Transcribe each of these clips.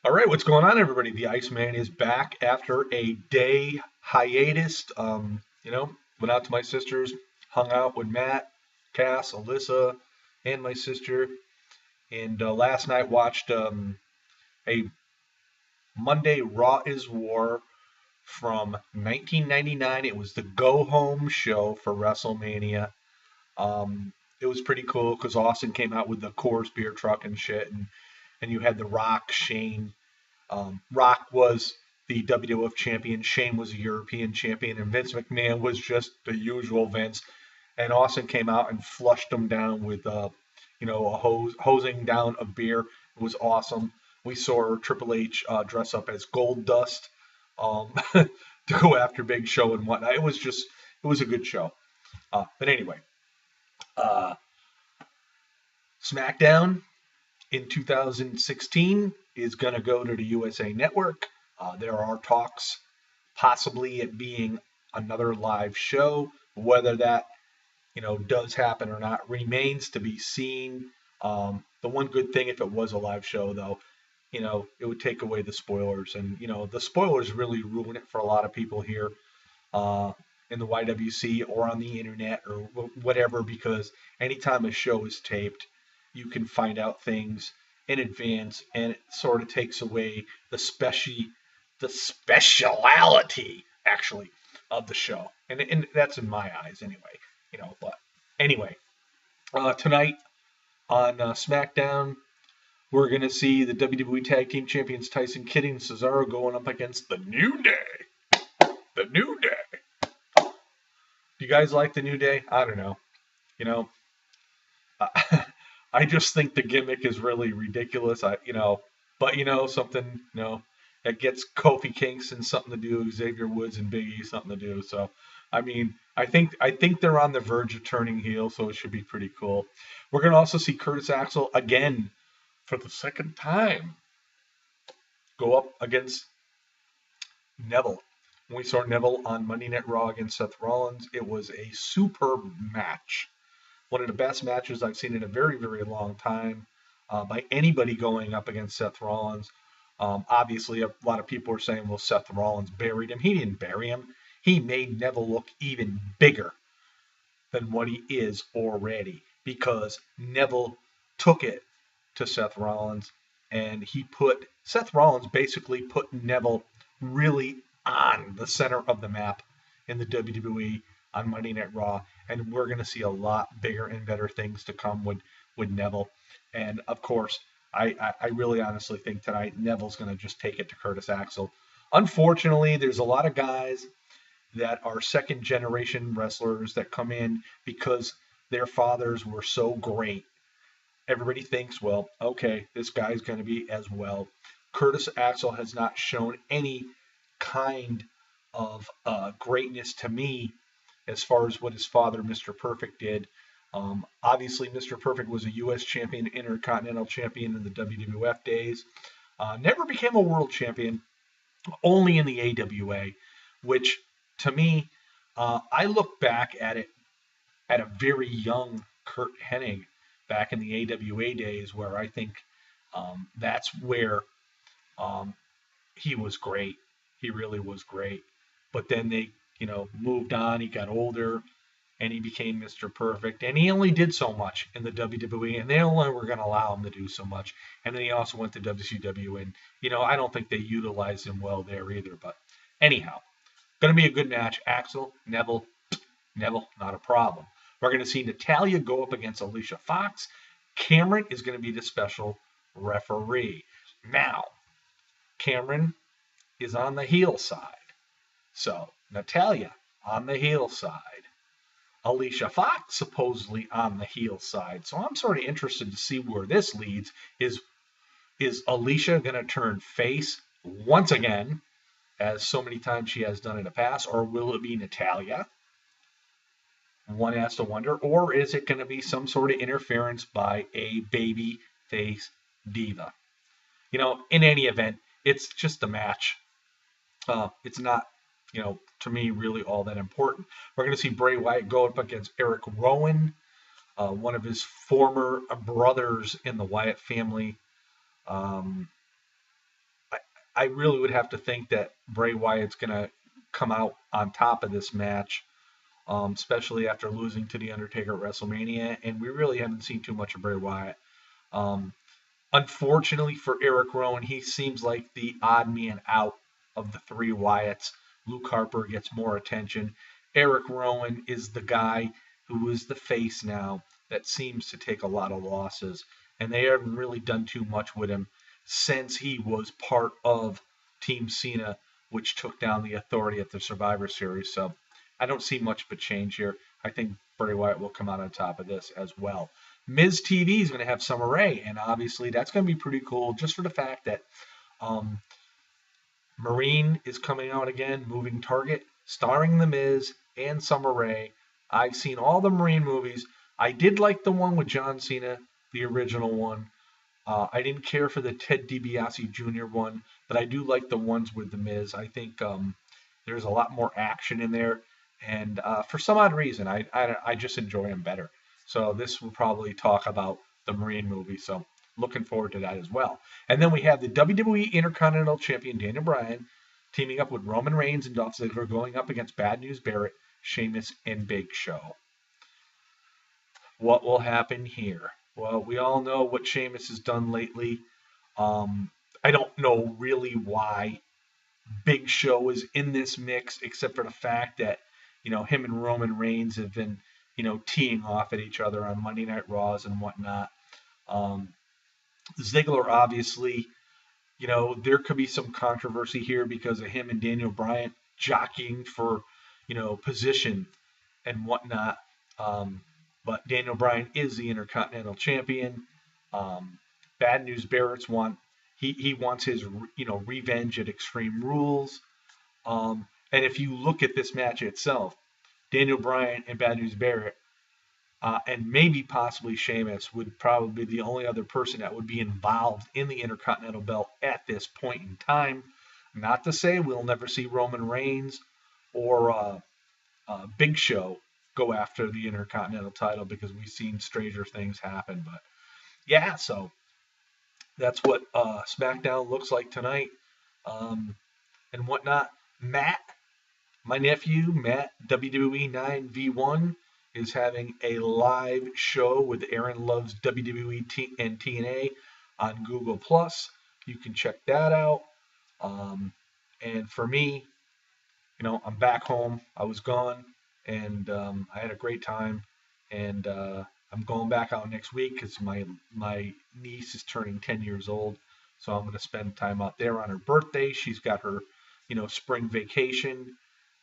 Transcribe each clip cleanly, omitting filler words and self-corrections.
All right, what's going on, everybody? The Iceman is back after a day hiatus. Went out to my sister's, hung out with Matt, Cass, Alyssa, and my sister, and last night watched a Monday Raw is War from 1999. It was the go home show for WrestleMania. It was pretty cool because Austin came out with the Coors beer truck and shit, and you had The Rock, Shane. Rock was the WWF champion, Shane was a European champion, and Vince McMahon was just the usual Vince. And Austin came out and flushed him down with, a hosing down of beer. It was awesome. We saw Triple H dress up as Gold Dust to go after Big Show and whatnot. It was a good show. But anyway, uh, SmackDown in 2016 is going to go to the USA Network. There are talks possibly it being another live show. Whether that does happen or not remains to be seen. The one good thing if it was a live show, though, it would take away the spoilers, and the spoilers really ruin it for a lot of people here in the YWC or on the internet or whatever, because anytime a show is taped, you can find out things in advance, and it sort of takes away the speciality actually of the show, and that's in my eyes anyway. But anyway, tonight on SmackDown, we're gonna see the WWE Tag Team Champions Tyson Kidd and Cesaro going up against the New Day. The New Day. Do you guys like the New Day? I don't know. You know, I just think the gimmick is really ridiculous. But something, that gets Kofi Kingston something to do, Xavier Woods and Big E something to do. So, I mean, I think they're on the verge of turning heel, so it should be pretty cool. We're gonna also see Curtis Axel again for the second time go up against Neville. When we saw Neville on Monday Night Raw against Seth Rollins, it was a superb match. One of the best matches I've seen in a very, very long time by anybody going up against Seth Rollins. Obviously, a lot of people are saying, well, Seth Rollins buried him. He didn't bury him. He made Neville look even bigger than what he is already, because Neville took it to Seth Rollins, and Seth Rollins basically put Neville really on the center of the map in the WWE on Monday Night Raw, and we're going to see a lot bigger and better things to come with Neville. And of course, I really honestly think tonight Neville's going to just take it to Curtis Axel. Unfortunately, there's a lot of guys that are second generation wrestlers that come in because their fathers were so great. Everybody thinks, well, okay, this guy's going to be as well. Curtis Axel has not shown any kind of greatness to me as far as what his father, Mr. Perfect, did. Obviously, Mr. Perfect was a U.S. champion, Intercontinental champion in the WWF days. Never became a world champion, only in the AWA, which to me, I look back at it at a very young Kurt Hennig back in the AWA days, where I think that's where he was great. He really was great. But then they, moved on. He got older, and he became Mr. Perfect. And he only did so much in the WWE, and they only were going to allow him to do so much. And then he also went to WCW, and, I don't think they utilized him well there either. But anyhow, going to be a good match. Axel, Neville, not a problem. We're going to see Natalya go up against Alicia Fox. Cameron is going to be the special referee. Now, Cameron is on the heel side. So, Natalya on the heel side. Alicia Fox supposedly on the heel side. So I'm sort of interested to see where this leads. Is Alicia going to turn face once again, as so many times she has done in the past, or will it be Natalya? One has to wonder. Or is it going to be some sort of interference by a baby face diva? In any event, it's just a match. It's not, to me, really all that important. We're going to see Bray Wyatt go up against Eric Rowan, one of his former brothers in the Wyatt family. I really would have to think that Bray Wyatt's going to come out on top of this match, especially after losing to The Undertaker at WrestleMania. And we really haven't seen too much of Bray Wyatt. Um, Unfortunately for Eric Rowan, he seems like the odd man out of the three Wyatts. Luke Harper gets more attention. Eric Rowan is the guy who is the face now that seems to take a lot of losses. And they haven't really done too much with him since he was part of Team Cena, which took down the Authority at the Survivor Series. So I don't see much of a change here. I think Bray Wyatt will come out on top of this as well. Miz TV is going to have Summer Rae, and obviously that's going to be pretty cool just for the fact that Marine is coming out again, Moving Target, starring The Miz and Summer Rae. I've seen all the Marine movies. I did like the one with John Cena, the original one. I didn't care for the Ted DiBiase Jr. one, but I do like the ones with The Miz. I think there's a lot more action in there, and for some odd reason, I just enjoy them better. So this will probably talk about the Marine movie. So looking forward to that as well. And then we have the WWE Intercontinental Champion Daniel Bryan teaming up with Roman Reigns and Dolph Ziggler going up against Bad News Barrett, Sheamus, and Big Show. What will happen here? Well, we all know what Sheamus has done lately. I don't know really why Big Show is in this mix, except for the fact that, him and Roman Reigns have been, teeing off at each other on Monday Night Raws and whatnot. Ziggler, obviously, there could be some controversy here because of him and Daniel Bryan jockeying for, position and whatnot. But Daniel Bryan is the Intercontinental Champion. Bad News Barrett's he wants his, revenge at Extreme Rules. And if you look at this match itself, Daniel Bryan and Bad News Barrett, and maybe possibly Sheamus would probably be the only other person that would be involved in the Intercontinental belt at this point in time. Not to say we'll never see Roman Reigns or Big Show go after the Intercontinental title because we've seen stranger things happen. But yeah, so that's what Smackdown looks like tonight and whatnot. Matt, my nephew, Matt, WWE 9v1, is having a live show with Aaron Loves WWE and TNA on Google+. You can check that out. And for me, I'm back home. I was gone, and I had a great time. And I'm going back out next week because my niece is turning 10 years old. So I'm going to spend time out there on her birthday. She's got her, spring vacation,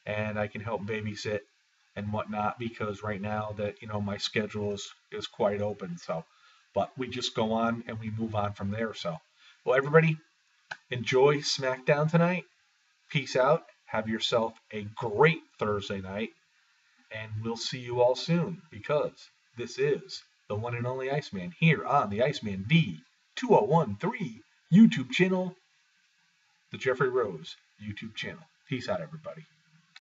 and I can help babysit and whatnot because right now that, my schedule is quite open. So, but we just go on and we move on from there. So, well, everybody, enjoy SmackDown tonight. Peace out. Have yourself a great Thursday night. And we'll see you all soon because this is the one and only Iceman here on the Iceman V2013 YouTube channel, the Jeffrey Rose YouTube channel. Peace out, everybody.